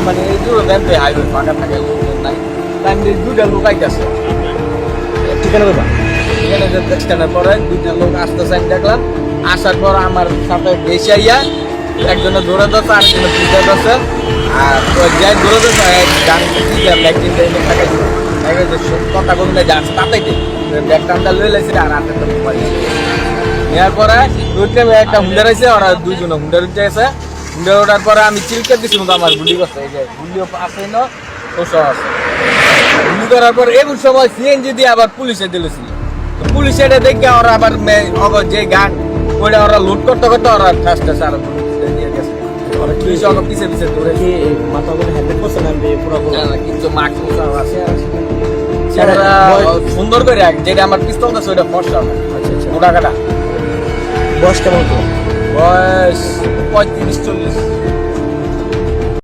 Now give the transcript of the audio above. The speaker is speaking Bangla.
মানে এই যে হাইওয়ে ফাঁকা থাকে নাই দুইটা লোক আইতেছে ঠিকানা দেবা এখানে স্ট্যান্ডের পরে দুইটা লোক আসতেছে আমি দেখলাম আসার পর আমার সাথে বেশি আইয়া একজনে দৌড়ে যাচ্ছে আরেকজনে পিছিয়ে যাচ্ছে আর যাই দৌড়ে যাচ্ছে গান ব্যাগটিন থাকে কথা বললে যাচ্ছে তাতেই ব্যাগ টানটা লয়ে লাইছে আর হাতে তো মোবাইল নেওয়ার পরে দুইটা একটা হুন্ডার আছে ওরা দুইজনে হুন্ডার উঠে গেছে হুন্ডার ওঠার পরে আমি চিলকে দিচ্ছি মতো আমার গুলি করছে এই যে গুলিও আছে না ওসব আছে গুলি করার পর এমন সময় সিএনজি দিয়ে আবার পুলিশে দিলেছিল তো পুলিশে এটা দেখে ওরা আবার যে গান ওইটা ওরা লুট করতে করতে ওরা ফার্স্ট আর দিয়ে গেছে ওরা কি পিছিয়ে পিছিয়ে ধরে কি মাথা করে হেলমেট করছে না পুরো কিন্তু মাস্ক আছে সুন্দর করে যেটা আমার পিস্তল আছে ওইটা ফর্সা মোটা কাটা বয়স কেমন তো বয়স 35-40